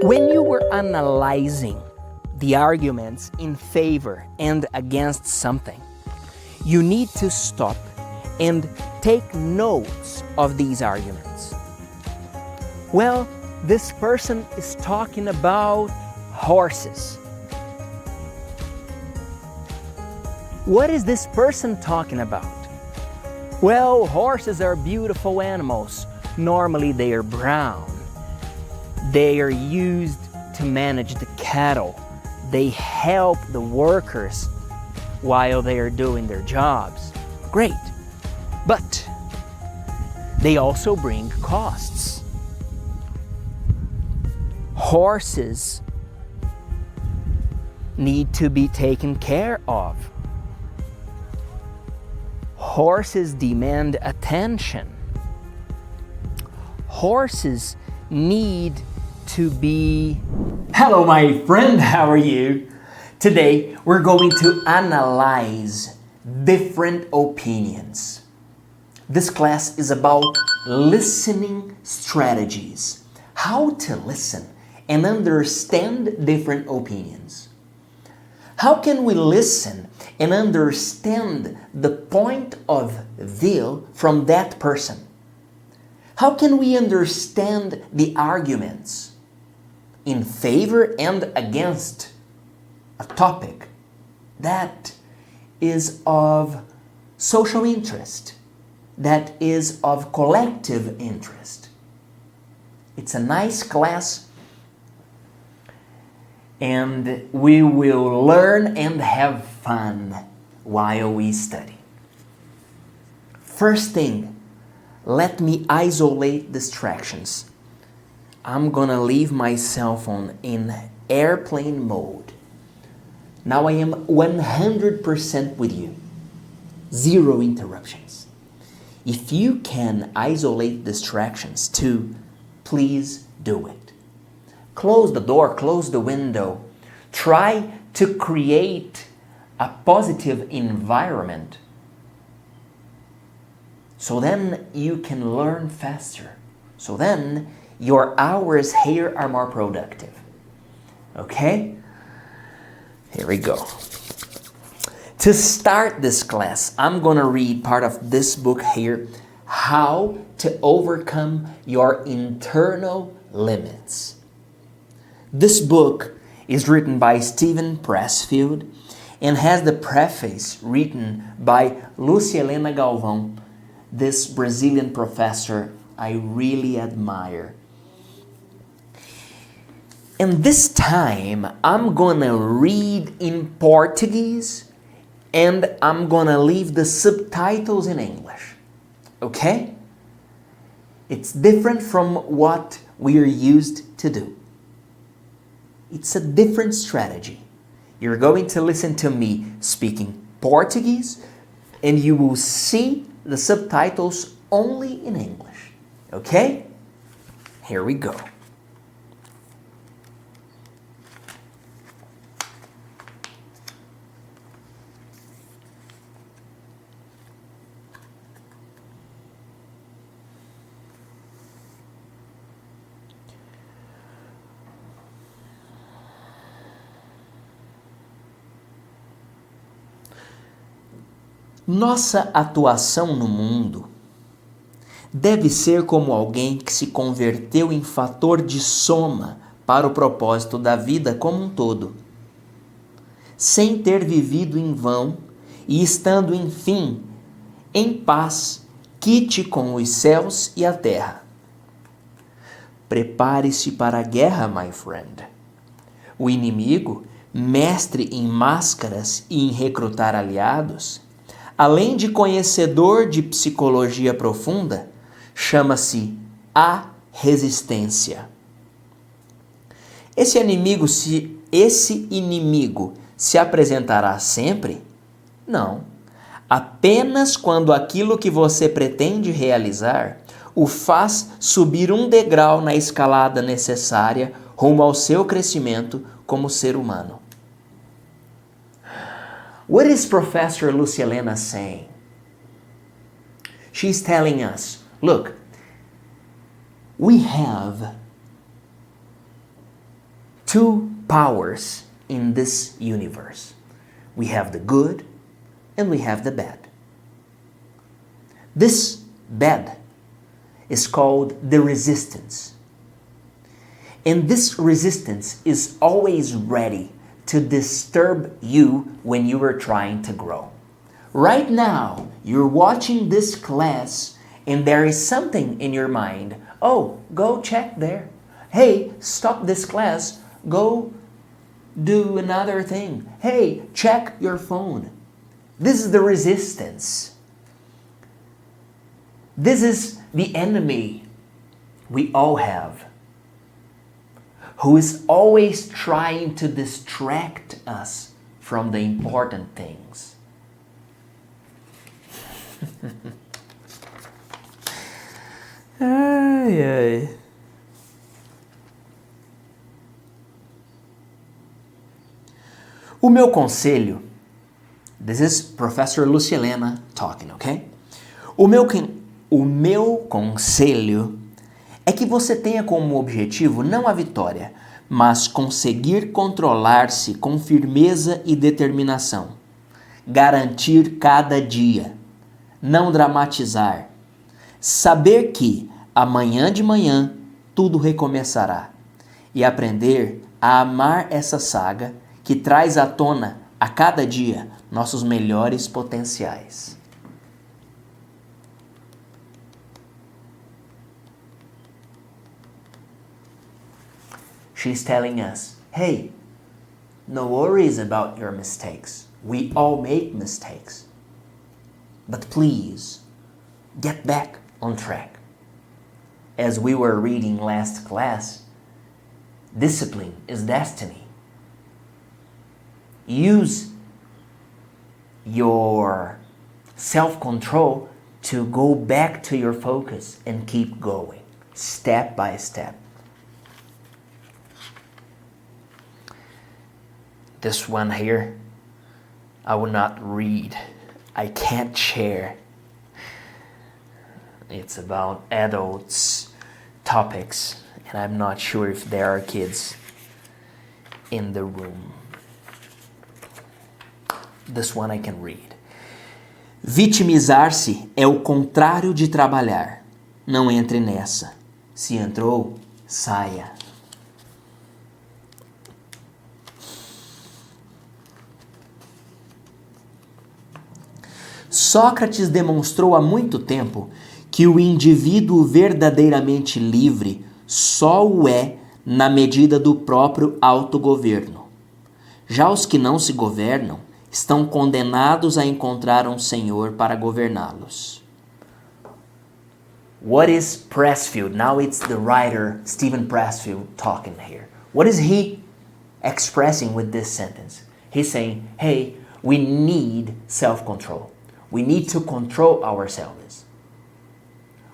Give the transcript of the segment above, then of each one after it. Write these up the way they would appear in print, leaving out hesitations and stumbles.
When you were analyzing the arguments in favor and against something, you need to stop and take notes of these arguments. Well, this person is talking about horses. What is this person talking about? Well, horses are beautiful animals. Normally they are brown. They are used to manage the cattle. They help the workers while they are doing their jobs. Great. But they also bring costs. Horses need to be taken care of. Horses demand attention. Horses need to be... Hello, my friend, how are you? Today, we're going to analyze different opinions. This class is about listening strategies. How to listen and understand different opinions. How can we listen and understand the point of view from that person? How can we understand the arguments in favor and against a topic that is of social interest, that is of collective interest? It's a nice class, and we will learn and have fun while we study. First thing, let me isolate distractions. I'm gonna leave my cell phone in airplane mode. Now I am 100% with you. Zero interruptions. If you can isolate distractions too, please do it. Close the door, close the window. Try to create a positive environment so then you can learn faster. So then your hours here are more productive. Okay? Here we go. To start this class, I'm gonna read part of this book here, How to Overcome Your Internal Limits. This book is written by Steven Pressfield and has the preface written by Lúcia Helena Galvão, this Brazilian professor I really admire. And this time, I'm gonna read in Portuguese and I'm gonna leave the subtitles in English. Okay? It's different from what we are used to do. It's a different strategy. You're going to listen to me speaking Portuguese and you will see the subtitles only in English. Okay? Here we go. Nossa atuação no mundo deve ser como alguém que se converteu em fator de soma para o propósito da vida como um todo, sem ter vivido em vão e estando, enfim, em paz, quite com os céus e a terra. Prepare-se para a guerra, my friend. O inimigo, mestre em máscaras e em recrutar aliados, além de conhecedor de psicologia profunda, chama-se a resistência. Esse inimigo se apresentará sempre? Não. Apenas quando aquilo que você pretende realizar o faz subir um degrau na escalada necessária rumo ao seu crescimento como ser humano. What is Professor Lúcia Helena saying? She's telling us, look, we have two powers in this universe. We have the good and we have the bad. This bad is called the resistance. And this resistance is always ready to disturb you when you are trying to grow. Right now, you're watching this class and there is something in your mind. Oh, go check there. Hey, stop this class. Go do another thing. Hey, check your phone. This is the resistance. This is the enemy we all have, who is always trying to distract us from the important things. Ai, ai. O meu conselho, this is Professor Lucilena talking, okay? O meu conselho é que você tenha como objetivo não a vitória, mas conseguir controlar-se com firmeza e determinação. Garantir cada dia. Não dramatizar. Saber que amanhã de manhã tudo recomeçará. E aprender a amar essa saga que traz à tona a cada dia nossos melhores potenciais. She's telling us, hey, no worries about your mistakes. We all make mistakes. But please, get back on track. As we were reading last class, discipline is destiny. Use your self-control to go back to your focus and keep going, step by step. This one here, I will not read. I can't share. It's about adults topics, and I'm not sure if there are kids in the room. This one I can read. Vitimizar-se é o contrário de trabalhar. Não entre nessa. Se entrou, saia. Sócrates demonstrou há muito tempo que o indivíduo verdadeiramente livre só o é na medida do próprio autogoverno. Já os que não se governam estão condenados a encontrar um senhor para governá-los. What is Pressfield? Now it's the writer Stephen Pressfield talking here. What is he expressing with this sentence? He's saying, hey, we need self-control. We need to control ourselves.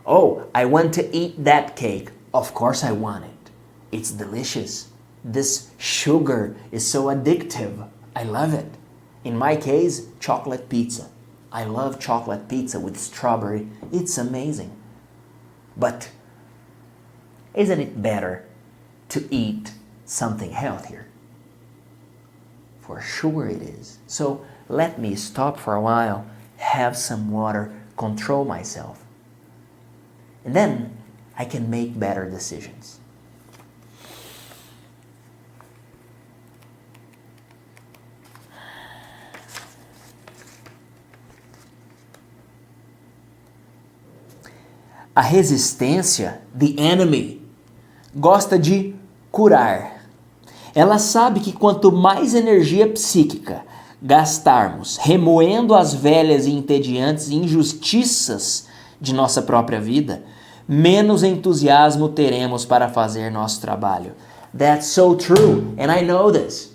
Oh, I want to eat that cake. Of course I want it. It's delicious. This sugar is so addictive. I love it. In my case, chocolate pizza. I love chocolate pizza with strawberry. It's amazing. But isn't it better to eat something healthier? For sure it is. So let me stop for a while, have some water, control myself. And then I can make better decisions. A resistência, the enemy, gosta de curar. Ela sabe que quanto mais energia psíquica gastarmos remoendo as velhas e entediantes injustiças de nossa própria vida, menos entusiasmo teremos para fazer nosso trabalho. That's so true, and I know this,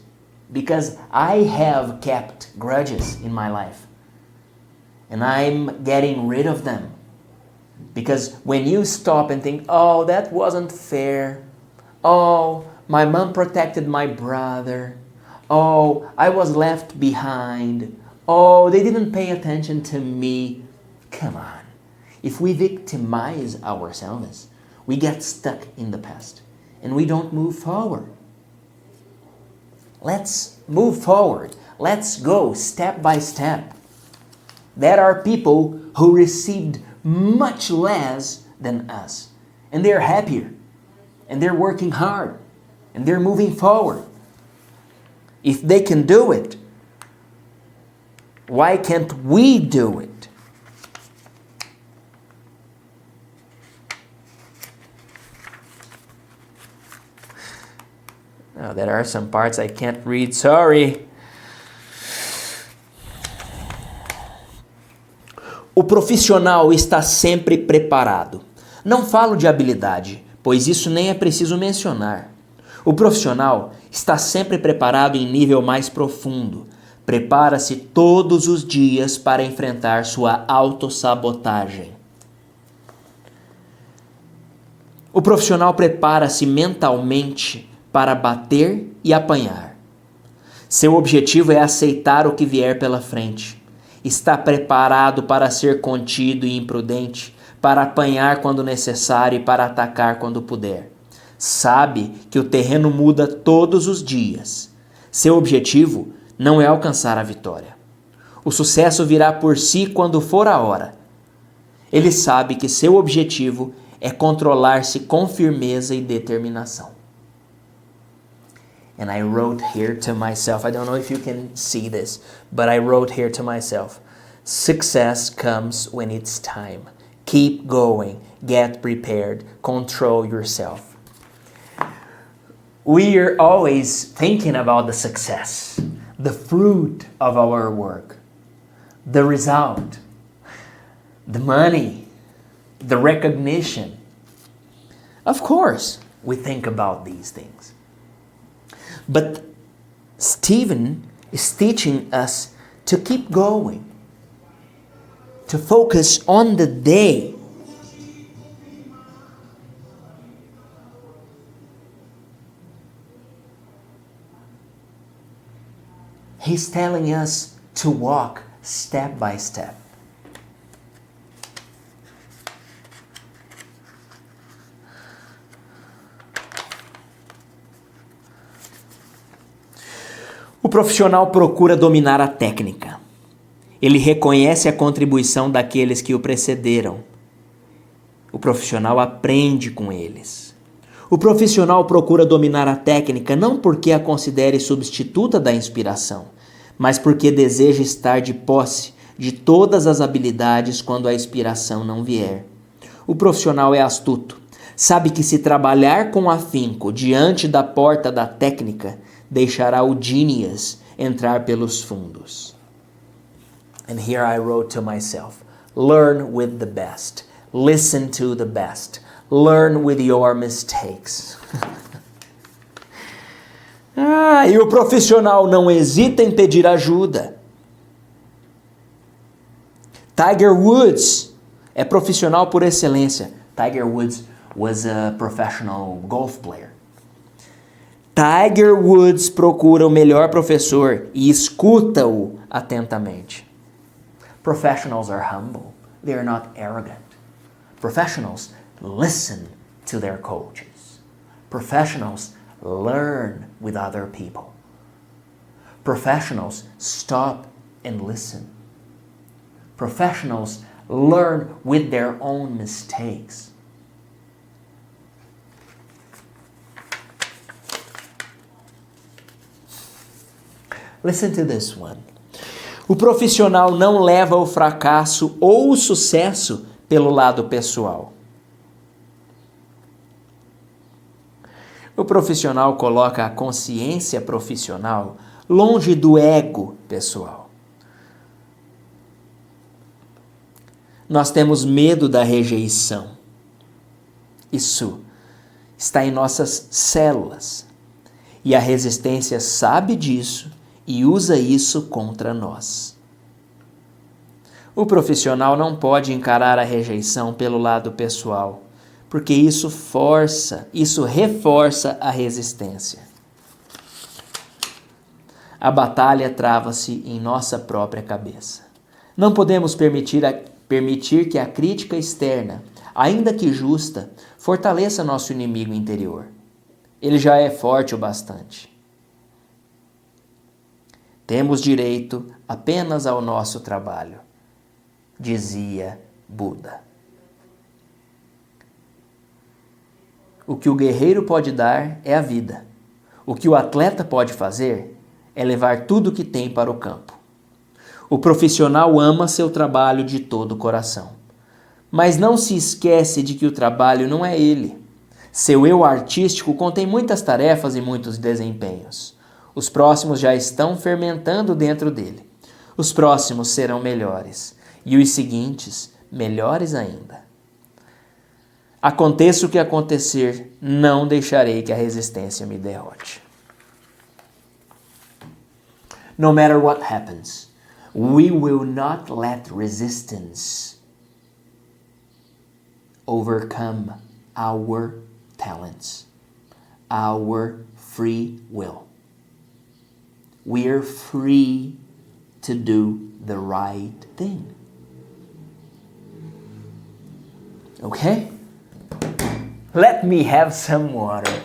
because I have kept grudges in my life, and I'm getting rid of them. Because when you stop and think, oh, that wasn't fair. Oh, my mom protected my brother. Oh, I was left behind. Oh, they didn't pay attention to me. Come on. If we victimize ourselves, we get stuck in the past and we don't move forward. Let's move forward. Let's go step by step. There are people who received much less than us. And they're happier. And they're working hard. And they're moving forward. If they can do it, why can't we do it? Now, there are some parts I can't read, sorry. O profissional está sempre preparado. Não falo de habilidade, pois isso nem é preciso mencionar. O profissional está sempre preparado em nível mais profundo. Prepara-se todos os dias para enfrentar sua autossabotagem. O profissional prepara-se mentalmente para bater e apanhar. Seu objetivo é aceitar o que vier pela frente. Está preparado para ser contido e imprudente, para apanhar quando necessário e para atacar quando puder. Sabe que o terreno muda todos os dias. Seu objetivo não é alcançar a vitória. O sucesso virá por si quando for a hora. Ele sabe que seu objetivo é controlar-se com firmeza e determinação. And I wrote here to myself, I don't know if you can see this, but I wrote here to myself, success comes when it's time. Keep going, get prepared, control yourself. We are always thinking about the success, the fruit of our work, the result, the money, the recognition. Of course, we think about these things. But Stephen is teaching us to keep going, to focus on the day. He's telling us to walk step by step. O profissional procura dominar a técnica. Ele reconhece a contribuição daqueles que o precederam. O profissional aprende com eles. O profissional procura dominar a técnica não porque a considere substituta da inspiração, mas porque deseja estar de posse de todas as habilidades quando a inspiração não vier. O profissional é astuto. Sabe que se trabalhar com afinco diante da porta da técnica, deixará o genius entrar pelos fundos. And here I wrote to myself, learn with the best, listen to the best, learn with your mistakes. E o profissional não hesita em pedir ajuda. Tiger Woods é profissional por excelência. Tiger Woods was a professional golf player. Tiger Woods procura o melhor professor e escuta-o atentamente. Professionals are humble. They are not arrogant. Professionals listen to their coaches. Professionals learn with other people. Professionals stop and listen. Professionals learn with their own mistakes. Listen to this one. O profissional não leva o fracasso ou o sucesso pelo lado pessoal. O profissional coloca a consciência profissional longe do ego pessoal. Nós temos medo da rejeição. Isso está em nossas células. E a resistência sabe disso e usa isso contra nós. O profissional não pode encarar a rejeição pelo lado pessoal, porque isso reforça a resistência. A batalha trava-se em nossa própria cabeça. Não podemos permitir que a crítica externa, ainda que justa, fortaleça nosso inimigo interior. Ele já é forte o bastante. Temos direito apenas ao nosso trabalho, dizia Buda. O que o guerreiro pode dar é a vida. O que o atleta pode fazer é levar tudo o que tem para o campo. O profissional ama seu trabalho de todo o coração. Mas não se esquece de que o trabalho não é ele. Seu eu artístico contém muitas tarefas e muitos desempenhos. Os próximos já estão fermentando dentro dele. Os próximos serão melhores. E os seguintes, melhores ainda. Aconteça o que acontecer, não deixarei que a resistência me derrote. No matter what happens, we will not let resistance overcome our talents, our free will. We are free to do the right thing. Okay? Let me have some water.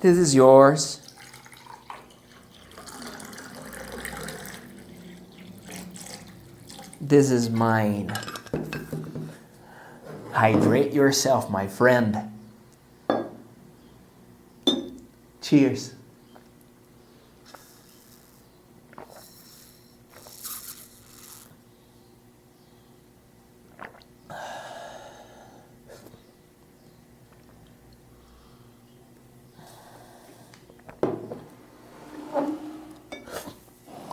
This is yours. This is mine. Hydrate yourself, my friend. Cheers.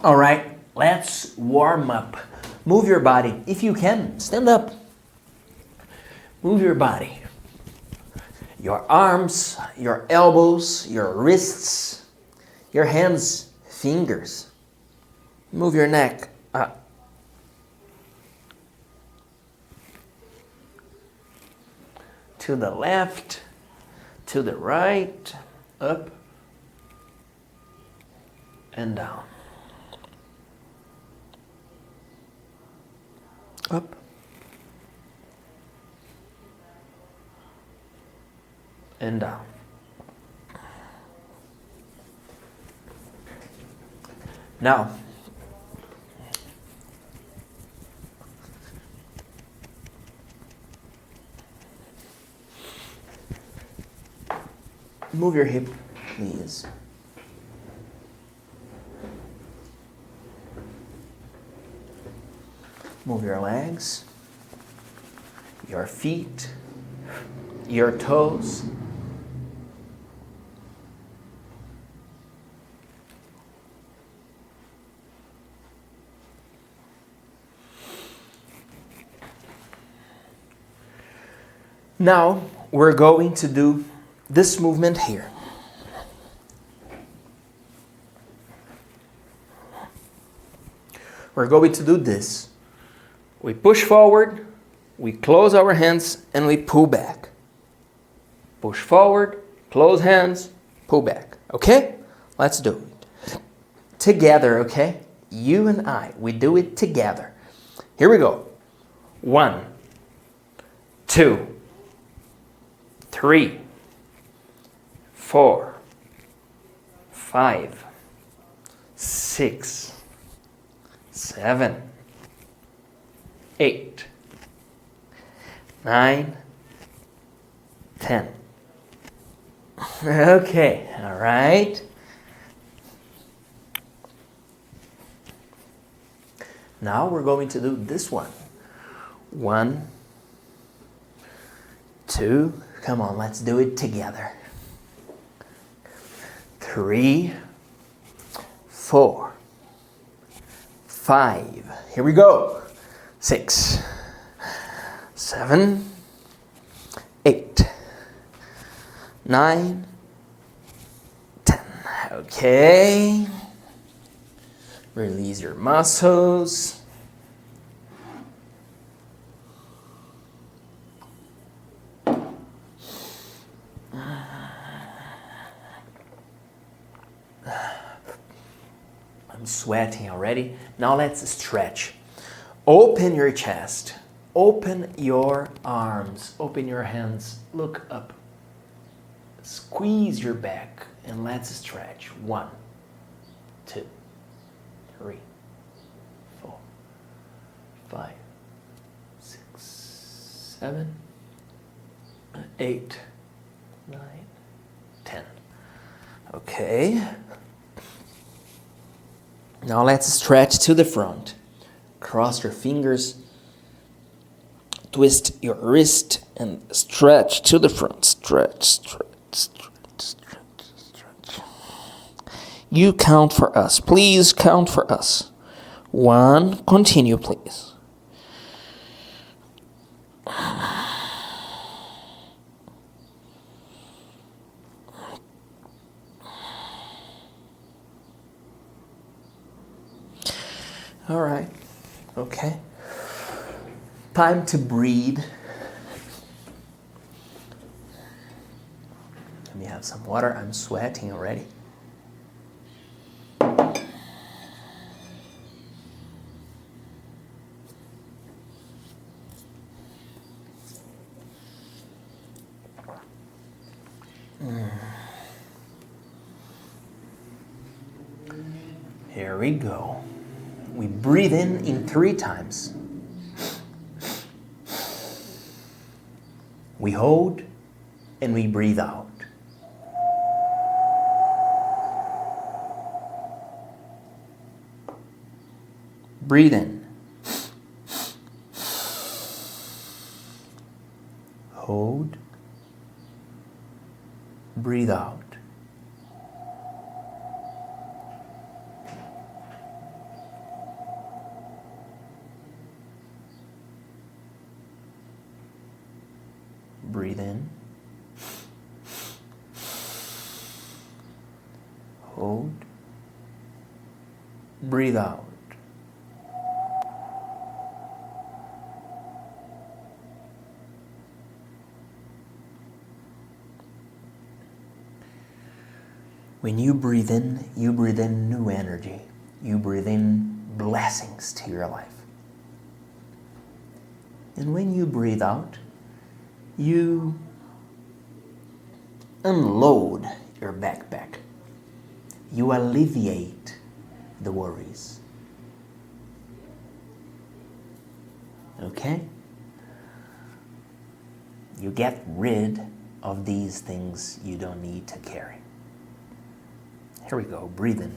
All right, let's warm up. Move your body. If you can, stand up. Move your body. Your arms, your elbows, your wrists, your hands, fingers. Move your neck up. To the left, to the right, up and down. Up and down. Now, move your hip, please. Move your legs, your feet, your toes. Now we're going to do this movement here. We're going to do this. We push forward, we close our hands, and we pull back. Push forward, close hands, pull back. Okay? Let's do it. Together, okay? You and I, we do it together. Here we go. 1, 2, 3, 4, 5, 6, 7, 8, 9, 10. Okay, all right. Now we're going to do this one. 1, 2, come on, let's do it together. 3, 4, 5. Here we go. 6, 7, 8, 9, 10. Okay. Release your muscles. I'm sweating already. Now let's stretch. Open your chest. Open your arms. Open your hands. Look up. Squeeze your back and let's stretch. 1, 2, 3, 4, 5, 6, 7, 8, 9, 10. Okay. Now let's stretch to the front. Cross your fingers. Twist your wrist and stretch to the front. Stretch, stretch, stretch, stretch, stretch. You count for us. Please count for us. 1. Continue, please. All right. Okay. Time to breathe. Let me have some water. I'm sweating already. Here we go. We breathe in 3 times. We hold and we breathe out. Breathe in. Hold. Breathe out. Breathe in. Hold. Breathe out. When you breathe in new energy. You breathe in blessings to your life. And when you breathe out, you unload your backpack. You alleviate the worries. Okay? You get rid of these things you don't need to carry. Here we go. Breathe in.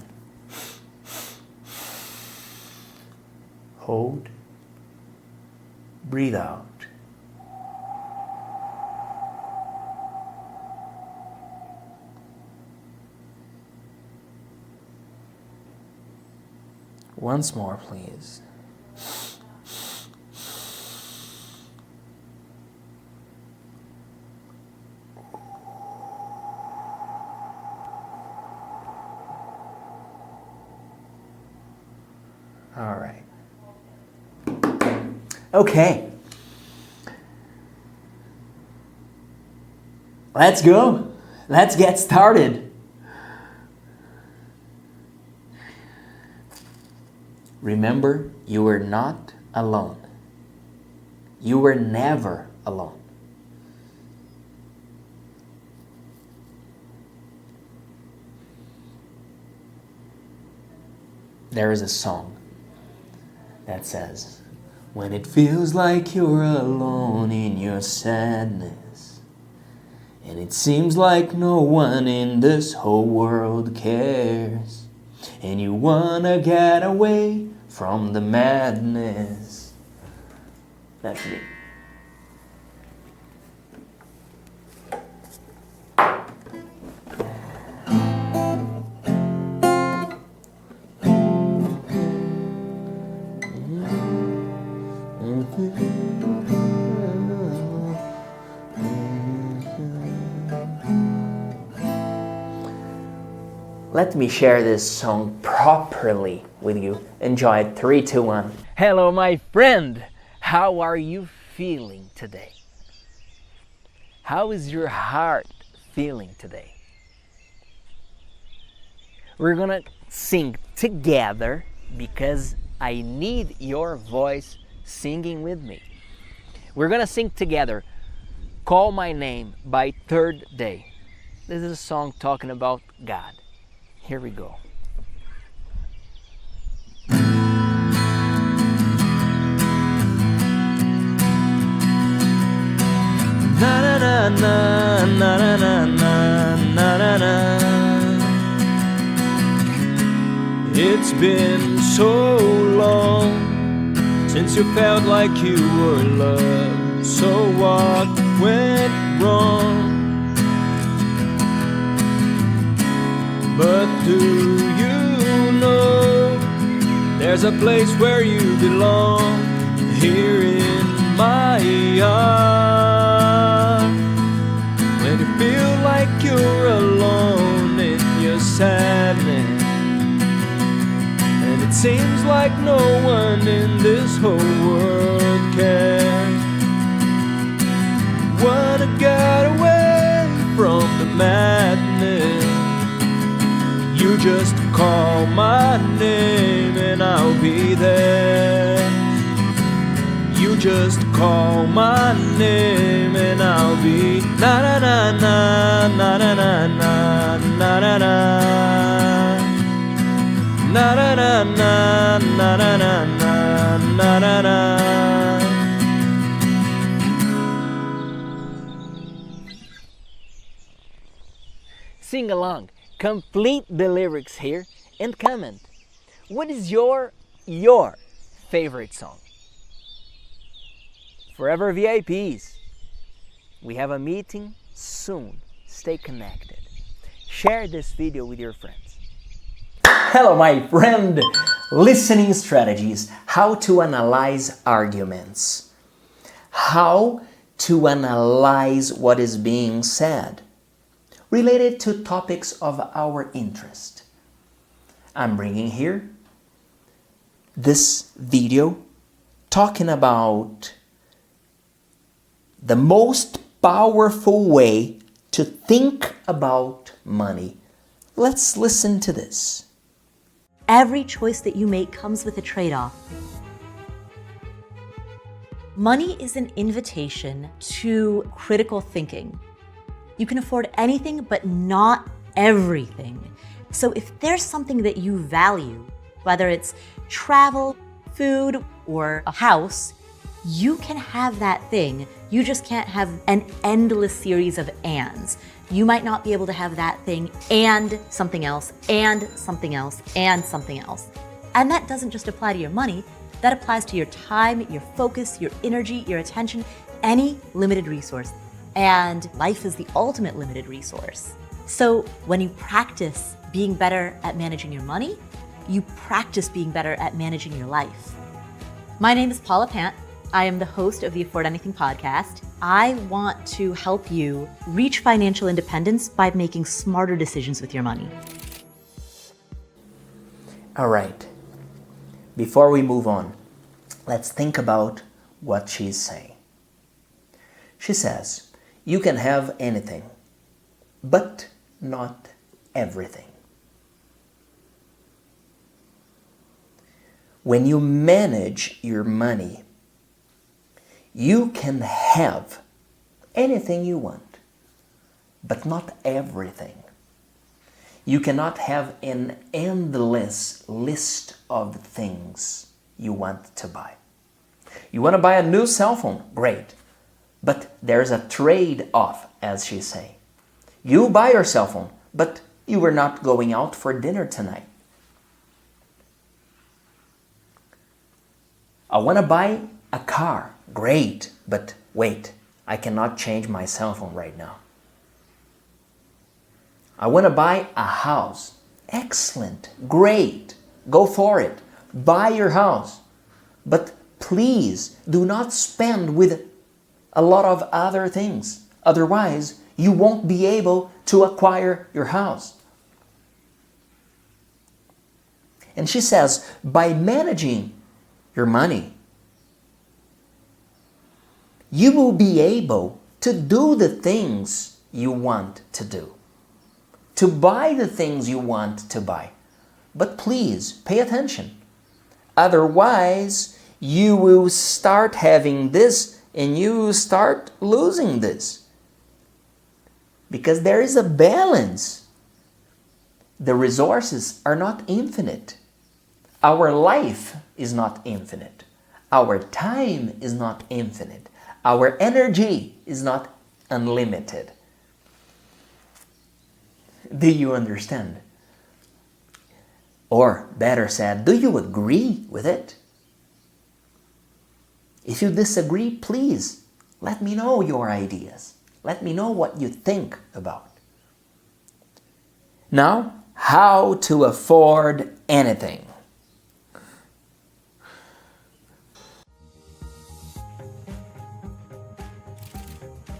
Hold. Breathe out. Once more, please. All right. Okay. Let's go. Let's get started. Remember, you were not alone. You were never alone. There is a song that says, when it feels like you're alone in your sadness, and it seems like no one in this whole world cares, and you wanna get away from the madness. That's me. Let me share this song properly with you. Enjoy it. 3, 2, 1. Hello, my friend. How are you feeling today? How is your heart feeling today? We're gonna sing together because I need your voice singing with me. We're gonna sing together Call My Name by Third Day. This is a song talking about God. Here we go. Na na na na na na na na na na. It's been so long since you felt like you were loved. So what went wrong? But do you know there's a place where you belong? Here in my heart. When you feel like you're alone in your sadness, and it seems like no one in this whole world cares. Wanna get away from the madness? You just call my name and I'll be there. You just call my name and I'll be na na na na na na na na na na na na na na na na na na na. Sing along, complete the lyrics here and comment. What is your favorite song? Forever VIPs, we have a meeting soon. Stay connected. Share this video with your friends. Hello, my friend! Listening strategies. How to analyze arguments. How to analyze what is being said related to topics of our interest. I'm bringing here this video talking about the most powerful way to think about money. Let's listen to this. Every choice that you make comes with a trade-off. Money is an invitation to critical thinking. You can afford anything, but not everything. So if there's something that you value, whether it's travel, food, or a house, you can have that thing. You just can't have an endless series of ands. You might not be able to have that thing and something else, and something else, and something else. And that doesn't just apply to your money, that applies to your time, your focus, your energy, your attention, any limited resource. And life is the ultimate limited resource. So when you practice being better at managing your money, you practice being better at managing your life. My name is Paula Pant. I am the host of the Afford Anything podcast. I want to help you reach financial independence by making smarter decisions with your money. All right. Before we move on, let's think about what she's saying. She says, you can have anything, but not everything. When you manage your money, you can have anything you want, but not everything. You cannot have an endless list of things you want to buy. You want to buy a new cell phone? Great. But there's a trade-off, as she's saying. You buy your cell phone, but you were not going out for dinner tonight. I want to buy a car. Great, but wait, I cannot change my cell phone right now. I want to buy a house. Excellent, great, go for it. Buy your house. But please do not spend with a lot of other things. Otherwise, you won't be able to acquire your house. And she says, by managing your money, you will be able to do the things you want to do, to buy the things you want to buy, But please pay attention. Otherwise, you will start having this and you will start losing this. Because there is a balance. The resources are not infinite. Our life is not infinite. Our time is not infinite. Our energy is not unlimited. Do you understand? Or better said, do you agree with it? If you disagree, please let me know your ideas. Let me know what you think about. Now, how to afford anything.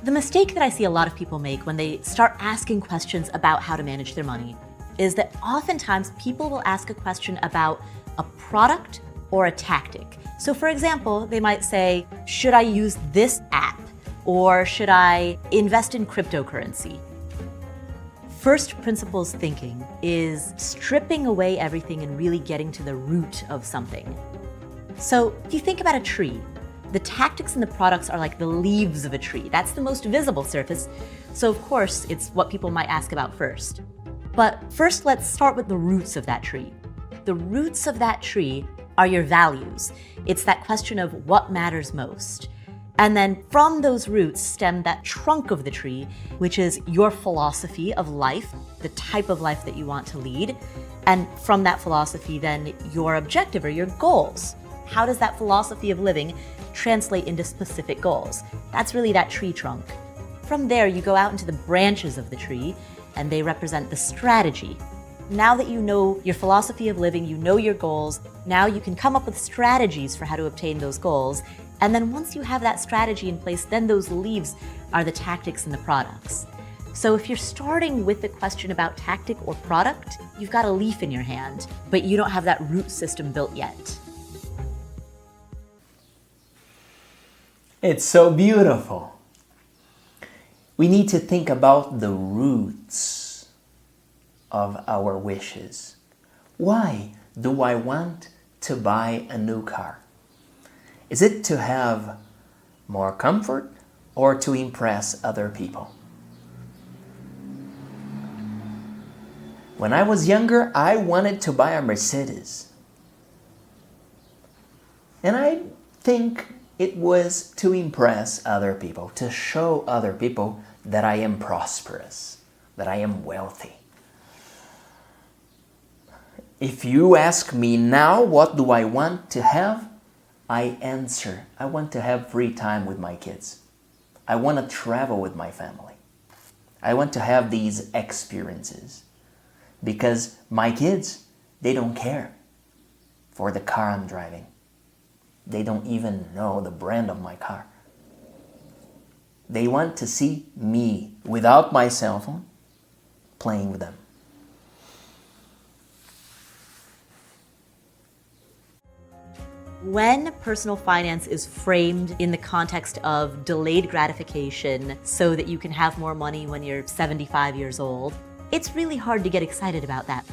The mistake that I see a lot of people make when they start asking questions about how to manage their money is that oftentimes people will ask a question about a product or a tactic. So for example, they might say, should I use this app? Or should I invest in cryptocurrency? First principles thinking is stripping away everything and really getting to the root of something. So if you think about a tree, the tactics and the products are like the leaves of a tree. That's the most visible surface. So of course, it's what people might ask about first. But first, let's start with the roots of that tree. The roots of that tree are your values. It's that question of what matters most. And then from those roots stem that trunk of the tree, which is your philosophy of life, the type of life that you want to lead. And from that philosophy, then your objective or your goals. How does that philosophy of living translate into specific goals? That's really that tree trunk. From there, you go out into the branches of the tree, and they represent the strategy. Now that you know your philosophy of living, you know your goals, now you can come up with strategies for how to obtain those goals. And then once you have that strategy in place, then those leaves are the tactics and the products. So if you're starting with the question about tactic or product, you've got a leaf in your hand, but you don't have that root system built yet. It's so beautiful. We need to think about the roots of our wishes. Why do I want to buy a new car? Is it to have more comfort or to impress other people? When I was younger, I wanted to buy a Mercedes. And I think it was to impress other people, to show other people that I am prosperous, that I am wealthy. If you ask me now, what do I want to have? I answer, I want to have free time with my kids. I want to travel with my family. I want to have these experiences. Because my kids, they don't care for the car I'm driving. They don't even know the brand of my car. They want to see me without my cell phone playing with them. When personal finance is framed in the context of delayed gratification so that you can have more money when you're 75 years old, it's really hard to get excited about that.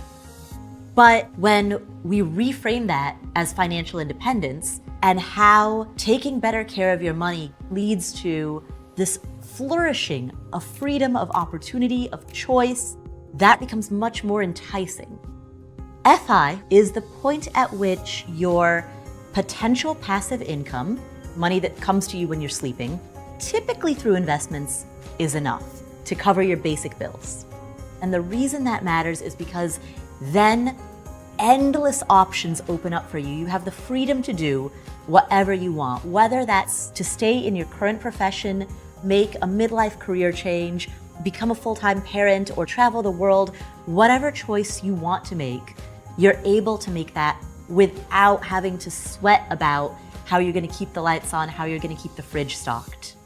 But when we reframe that as financial independence and how taking better care of your money leads to this flourishing of freedom, of opportunity, of choice, that becomes much more enticing. FI is the point at which your potential passive income, money that comes to you when you're sleeping, typically through investments, is enough to cover your basic bills. And the reason that matters is because then endless options open up for you. You have the freedom to do whatever you want, whether that's to stay in your current profession, make a midlife career change, become a full-time parent, or travel the world. Whatever choice you want to make, you're able to make that without having to sweat about how you're going to keep the lights on, how you're going to keep the fridge stocked.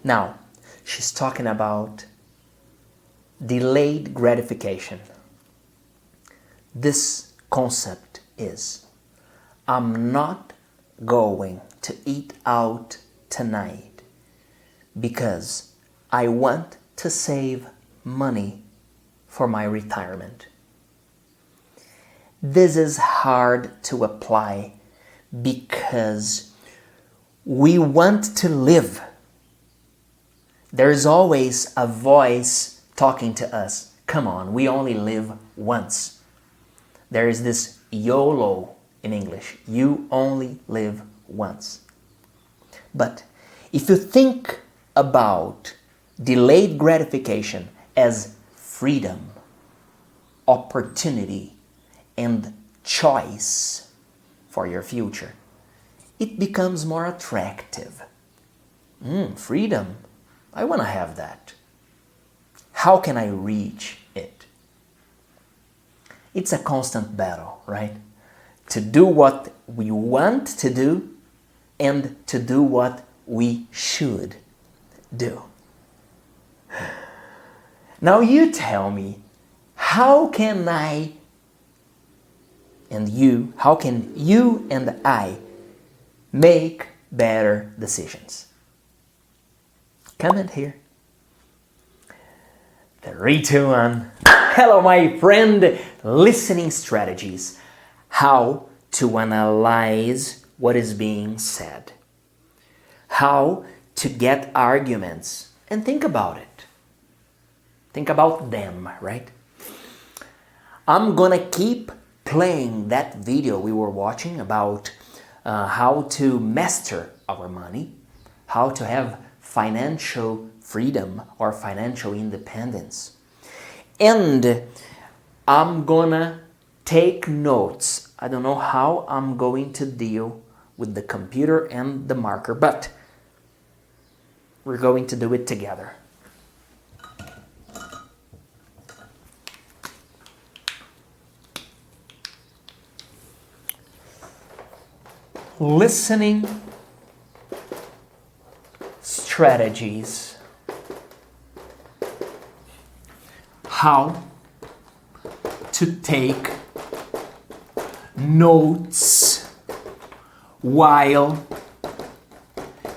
Now, she's talking about delayed gratification. This concept is, I'm not going to eat out tonight because I want to save money for my retirement. This is hard to apply because we want to live. There's always a voice talking to us. Come on, we only live once. There is this YOLO in English. You only live once. But if you think about delayed gratification as freedom, opportunity, and choice for your future, it becomes more attractive. Freedom. I want to have that. How can I reach it? It's a constant battle, right? To do what we want to do and to do what we should do. Now you tell me, how can you and I make better decisions? Comment here. 3, 2, 1. Hello, my friend. Listening strategies. How to analyze what is being said. How to get arguments and think about it. Think about them, right? I'm gonna keep playing that video we were watching about how to master our money, how to have financial freedom or financial independence. And I'm gonna take notes. I don't know how I'm going to deal with the computer and the marker, but we're going to do it together. Listening strategies. How to take notes while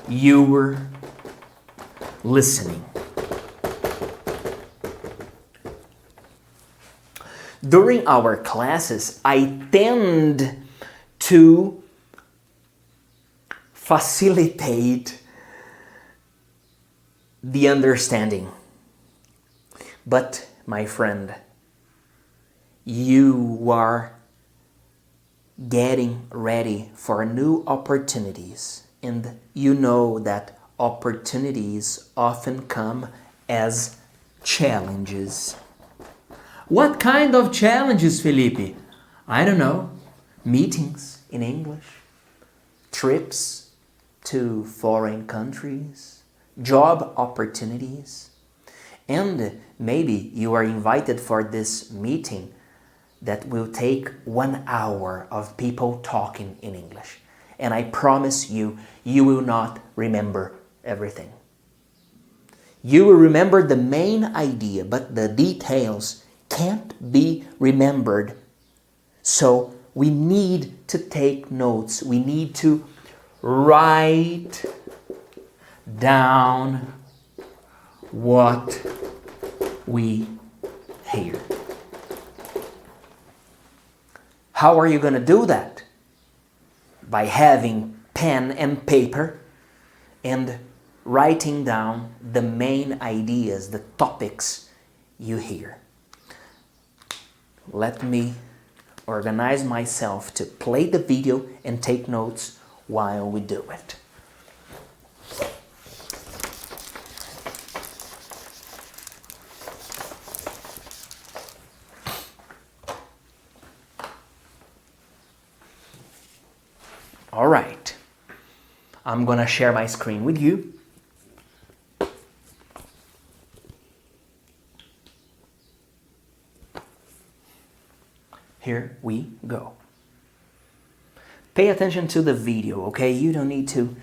you're listening. During our classes, I tend to facilitate the understanding. But, my friend, you are getting ready for new opportunities, and you know that opportunities often come as challenges. What kind of challenges, Felipe? I don't know. Meetings in English, trips to foreign countries, job opportunities, and maybe you are invited for this meeting that will take 1 hour of people talking in English. And I promise you, you will not remember everything. You will remember the main idea, but the details can't be remembered. So we need to take notes. We need to write down what we hear. How are you going to do that? By having pen and paper and writing down the main ideas, the topics you hear. Let me organize myself to play the video and take notes while we do it. All right, I'm gonna share my screen with you. Here we go. Pay attention to the video, okay? You don't need to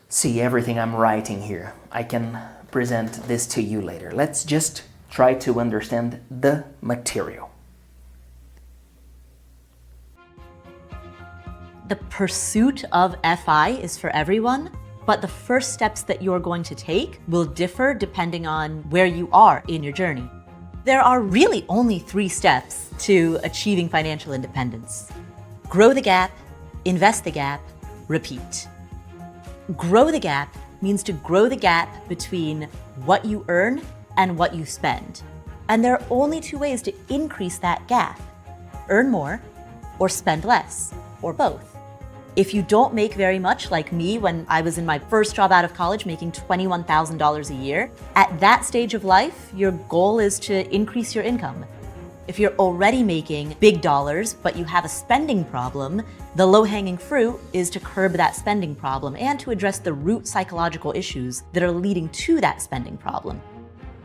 see everything I'm writing here. I can present this to you later. Let's just try to understand the material. The pursuit of FI is for everyone, but the first steps that you're going to take will differ depending on where you are in your journey. There are really only 3 steps to achieving financial independence. Grow the gap, invest the gap, repeat. Grow the gap means to grow the gap between what you earn and what you spend. And there are only 2 ways to increase that gap: earn more or spend less, or both. If you don't make very much, like me when I was in my first job out of college making $21,000 a year, at that stage of life, your goal is to increase your income. If you're already making big dollars, but you have a spending problem, the low-hanging fruit is to curb that spending problem and to address the root psychological issues that are leading to that spending problem.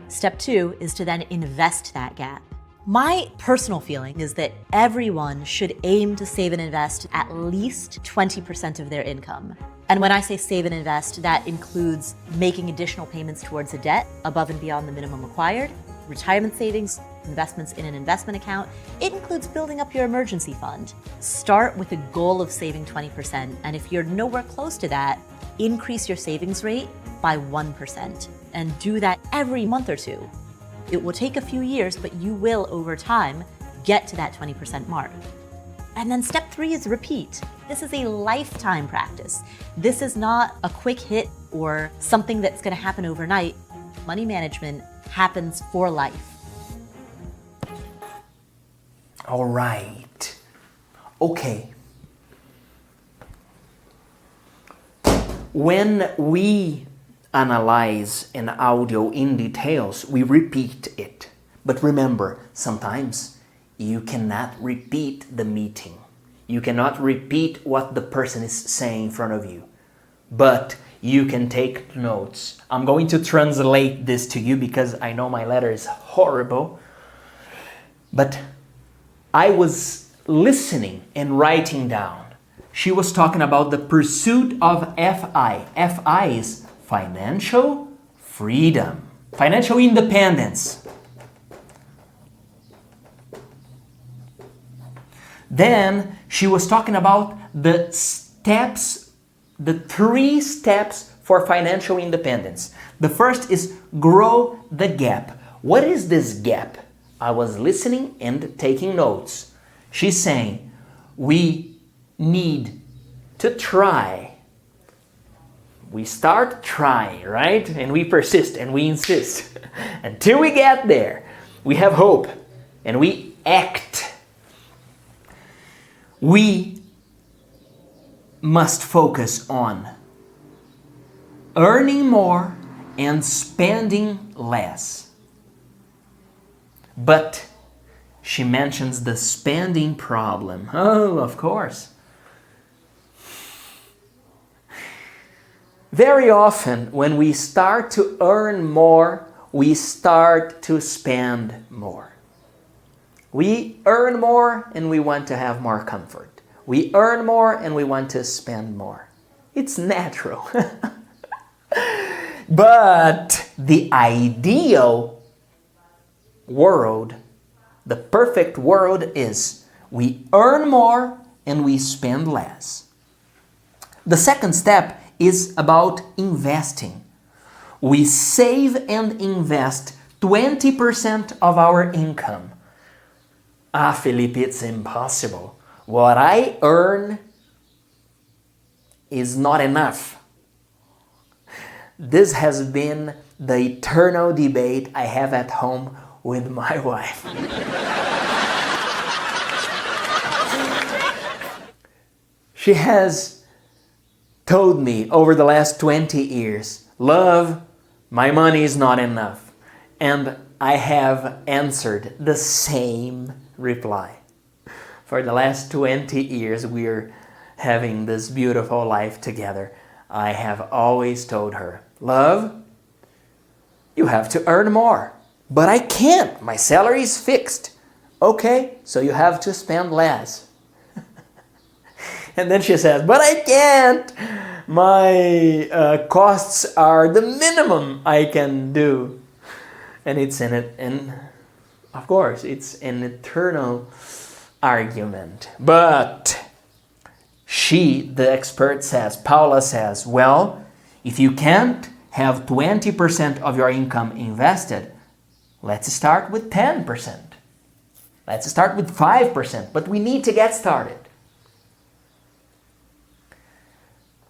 Step 2 is to then invest that gap. My personal feeling is that everyone should aim to save and invest at least 20% of their income. And when I say save and invest, that includes making additional payments towards a debt above and beyond the minimum required, retirement savings, investments in an investment account. It includes building up your emergency fund. Start with a goal of saving 20%, and if you're nowhere close to that, increase your savings rate by 1%, and do that every month or 2. It will take a few years, but you will, over time, get to that 20% mark. And then step 3 is repeat. This is a lifetime practice. This is not a quick hit or something that's going to happen overnight. Money management happens for life. All right. Okay. When we analyze an audio in details, we repeat it. But remember, sometimes you cannot repeat the meeting. You cannot repeat what the person is saying in front of you. But you can take notes. I'm going to translate this to you because I know my letter is horrible. But I was listening and writing down. She was talking about the pursuit of FI. FI is financial freedom, financial independence. Then she was talking about the steps, the 3 steps for financial independence. The first is grow the gap. What is this gap? I was listening and taking notes. She's saying we need to try. We start trying, right? And we persist and we insist. Until we get there, we have hope and we act. We must focus on earning more and spending less. But she mentions the spending problem. Oh, of course. Very often, when we start to earn more, we start to spend more. We earn more and we want to have more comfort. We earn more and we want to spend more. It's natural. But the ideal world, the perfect world is we earn more and we spend less. The second step is about investing. We save and invest 20% of our income. Ah, Felipe, it's impossible. What I earn is not enough. This has been the eternal debate I have at home with my wife. She has told me over the last 20 years, love, my money is not enough. And I have answered the same reply. For the last 20 years, we're having this beautiful life together. I have always told her, love, you have to earn more. But I can't. My salary is fixed. Okay, so you have to spend less. And then she says, but I can't. My costs are the minimum I can do. And it's and of course, it's an eternal argument. But she, the expert says, Paula says, well, if you can't have 20% of your income invested, Let's start with 10%. Let's start with 5%, but we need to get started.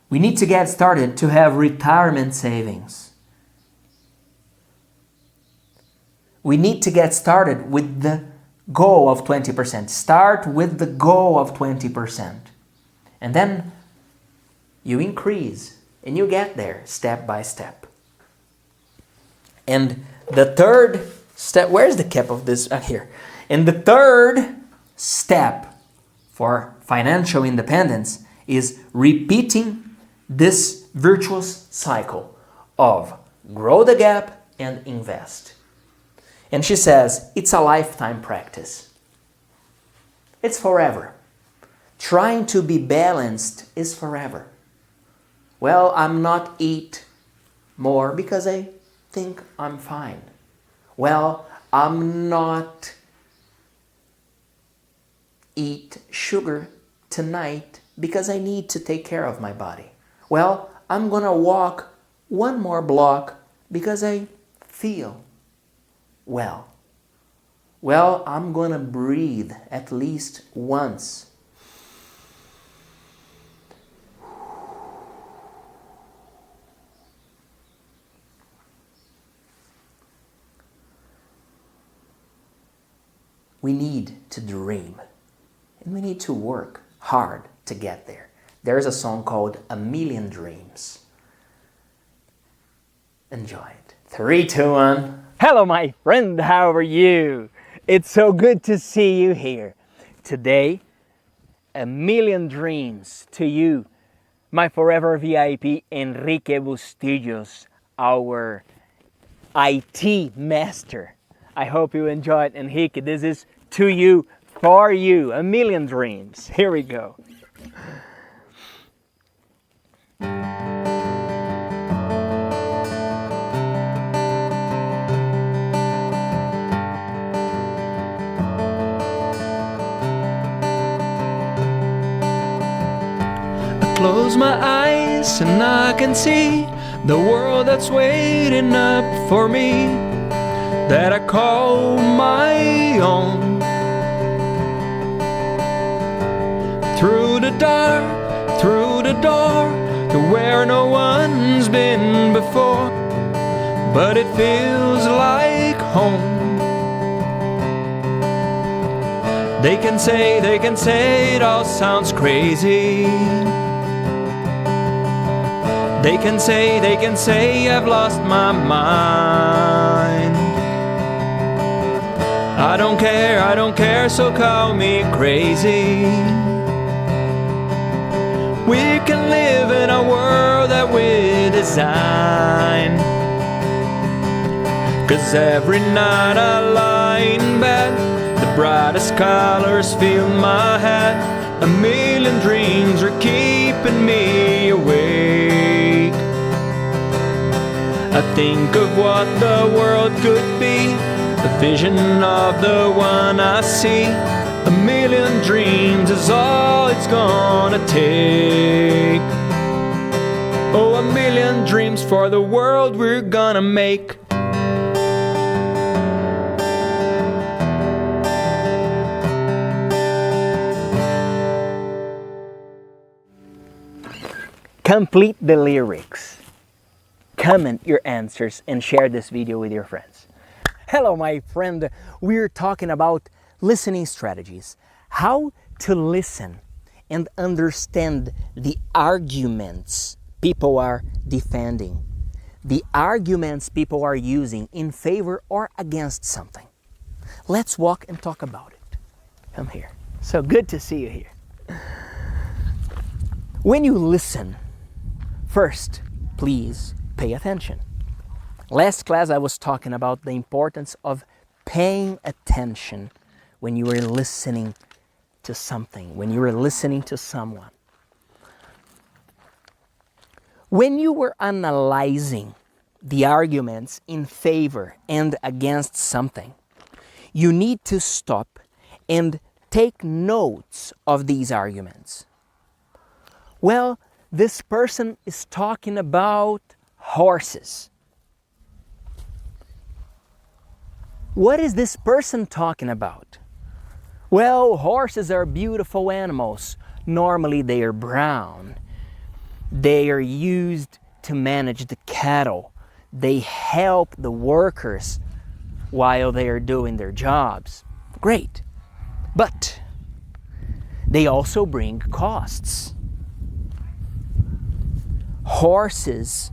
We need to get started to have retirement savings. We need to get started with the goal of 20%. Start with the goal of 20%. And then you increase and you get there step by step. And the third step, where's the cap of this? Here. And the third step for financial independence is repeating this virtuous cycle of grow the gap and invest. And she says, it's a lifetime practice. It's forever. Trying to be balanced is forever. Well, I'm not eat more because I think I'm fine. Well, I'm not eat sugar tonight because I need to take care of my body. Well, I'm gonna walk one more block because I feel well. Well, I'm gonna breathe at least once. We need to dream, and we need to work hard to get there. There's a song called A Million Dreams. Enjoy it. 3, 2, 1. Hello, my friend, how are you? It's so good to see you here. Today, a million dreams to you, my forever VIP, Enrique Bustillos, our IT master. I hope you enjoyed, Enrique. This is to you, for you, a million dreams. Here we go. Close my eyes and I can see the world that's waiting up for me, that I call my own. Through the dark, through the door, to where no one's been before, but it feels like home. They can say it all sounds crazy. They can say I've lost my mind. I don't care, so call me crazy. We can live in a world that we design. 'Cause every night I lie in bed, the brightest colors fill my head. A million dreams are keeping me awake. I think of what the world could be, the vision of the one I see. A million dreams is all it's gonna take. Oh, a million dreams for the world we're gonna make. Complete the lyrics, comment your answers, and share this video with your friends. Hello, my friend. We're talking about listening strategies. How to listen and understand the arguments people are defending, the arguments people are using in favor or against something. Let's walk and talk about it. Come here. So good to see you here. When you listen, first, please pay attention. Last class I was talking about the importance of paying attention when you are listening to something, when you are listening to someone. When you were analyzing the arguments in favor and against something, you need to stop and take notes of these arguments. Well, this person is talking about horses. What is this person talking about? Well, horses are beautiful animals. Normally they are brown. They are used to manage the cattle. They help the workers while they are doing their jobs. Great. But they also bring costs. Horses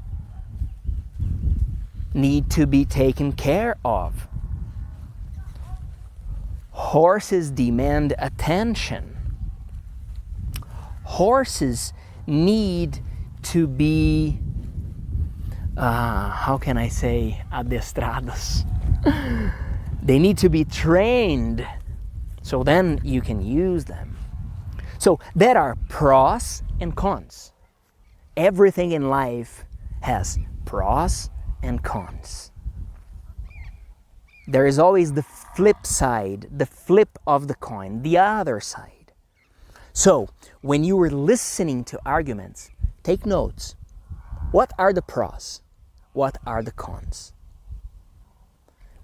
need to be taken care of. Horses demand attention. Horses need to be, how can I say, adestrados? They need to be trained, so then you can use them. So there are pros and cons. Everything in life has pros and cons. There is always the flip side, the flip of the coin, the other side. So when you are listening to arguments, take notes. What are the pros? What are the cons?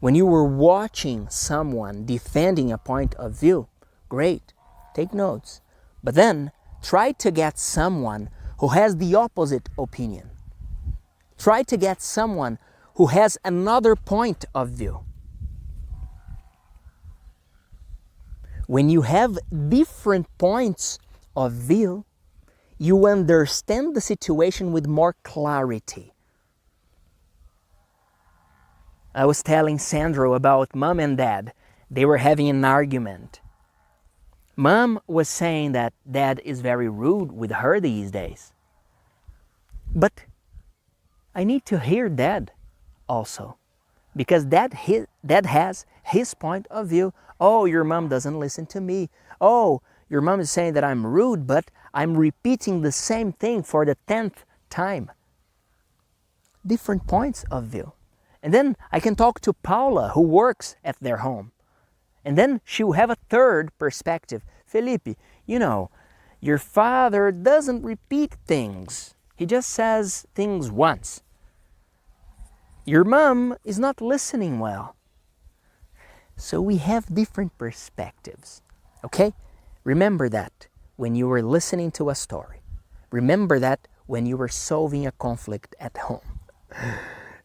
When you were watching someone defending a point of view, great, take notes. But then try to get someone who has the opposite opinion. Try to get someone who has another point of view. When you have different points of view, you understand the situation with more clarity. I was telling Sandro about mom and dad. They were having an argument. Mom was saying that dad is very rude with her these days. But I need to hear dad also, because dad has his point of view. Oh, your mom doesn't listen to me. Oh, your mom is saying that I'm rude, but I'm repeating the same thing for the 10th time. Different points of view. And then I can talk to Paula, who works at their home. And then she will have a third perspective. Felipe, you know, your father doesn't repeat things. He just says things once. Your mom is not listening well. So we have different perspectives, okay? Remember that when you were listening to a story. Remember that when you were solving a conflict at home.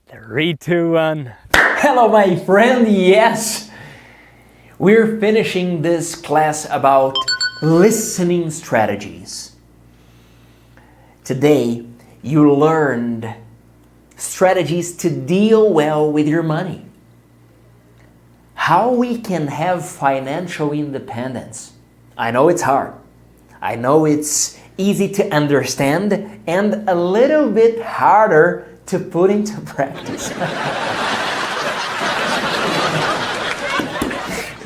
3, 2, 1. Hello, my friend. Yes, we're finishing this class about listening strategies. Today, you learned strategies to deal well with your money. How we can have financial independence. I know it's hard. I know it's easy to understand and a little bit harder to put into practice.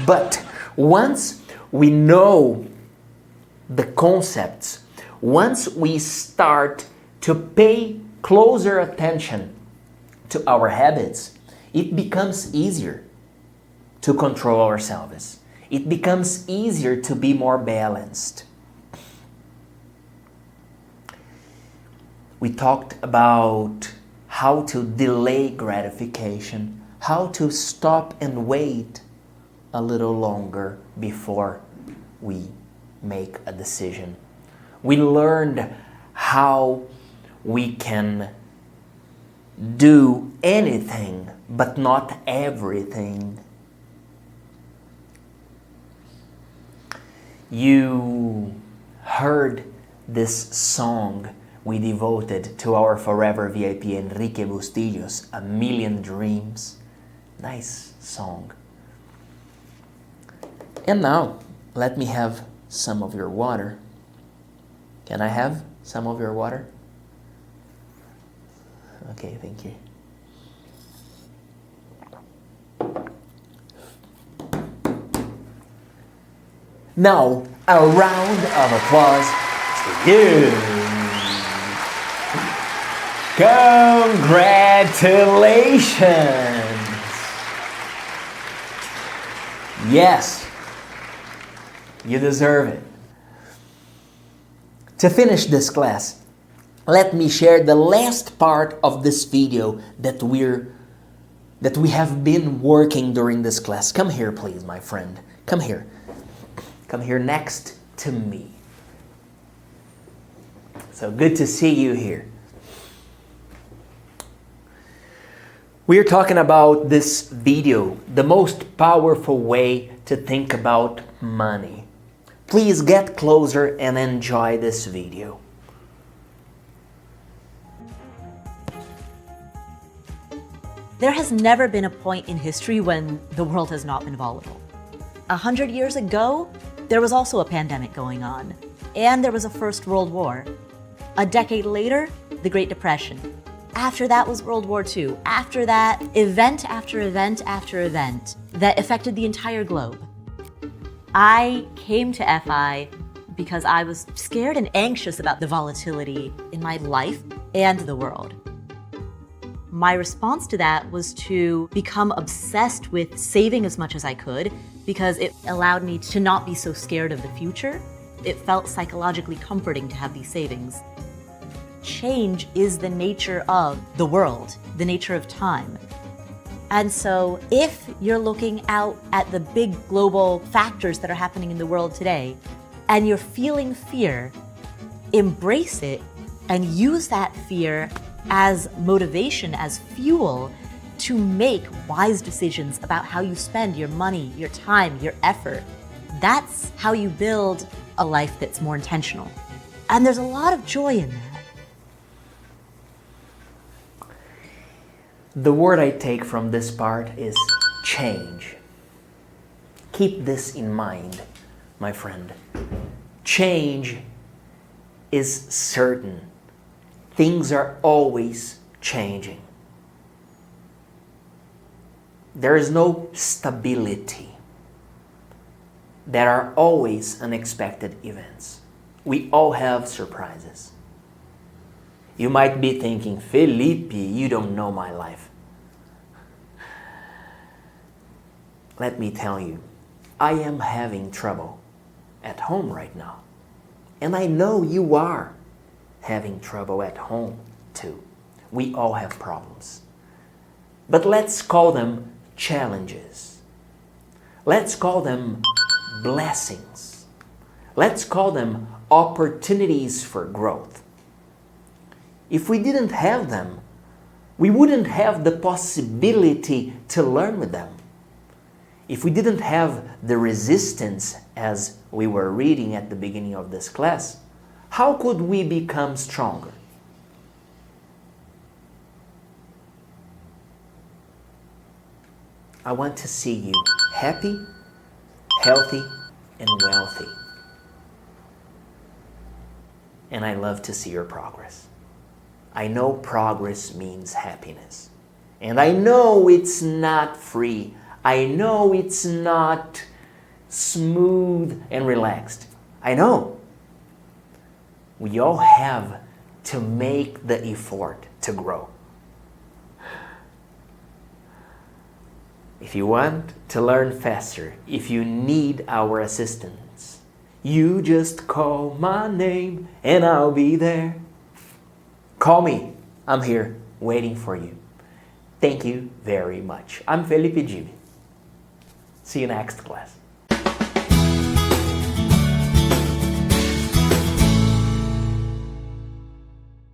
But once we know the concepts, once we start to pay closer attention to our habits, it becomes easier to control ourselves. It becomes easier to be more balanced. We talked about how to delay gratification, how to stop and wait a little longer before we make a decision. We learned how we can do anything but not everything. You heard this song we devoted to our forever VIP Enrique Bustillos, A Million Dreams. Nice song. And now, let me have some of your water. Can I have some of your water? Okay, thank you. Now, a round of applause to you. Congratulations! Yes, you deserve it. To finish this class, let me share the last part of this video that we're that we have been working during this class. Come here, please, my friend. Come here. Come here next to me. So good to see you here. We're talking about this video, the most powerful way to think about money. Please get closer and enjoy this video. There has never been a point in history when the world has not been volatile. 100 years ago, there was also a pandemic going on, and there was a First World War. A decade later, the Great Depression. After that was World War II. After that, event after event after event that affected the entire globe. I came to FI because I was scared and anxious about the volatility in my life and the world. My response to that was to become obsessed with saving as much as I could because it allowed me to not be so scared of the future. It felt psychologically comforting to have these savings. Change is the nature of the world, the nature of time. And so if you're looking out at the big global factors that are happening in the world today, and you're feeling fear, embrace it and use that fear as motivation, as fuel to make wise decisions about how you spend your money, your time, your effort. That's how you build a life that's more intentional. And there's a lot of joy in that. The word I take from this part is change. Keep this in mind, my friend. Change is certain. Things are always changing. There is no stability. There are always unexpected events. We all have surprises. You might be thinking, Felipe, you don't know my life. Let me tell you, I am having trouble at home right now. And I know you are having trouble at home too. We all have problems. But let's call them challenges. Let's call them blessings. Let's call them opportunities for growth. If we didn't have them, we wouldn't have the possibility to learn with them. If we didn't have the resistance as we were reading at the beginning of this class, how could we become stronger? I want to see you happy, healthy, and wealthy. And I love to see your progress. I know progress means happiness. And I know it's not free. I know it's not smooth and relaxed. I know. We all have to make the effort to grow. If you want to learn faster, if you need our assistance, you just call my name and I'll be there. Call me. I'm here waiting for you. Thank you very much. I'm Felipe Dib. See you next class.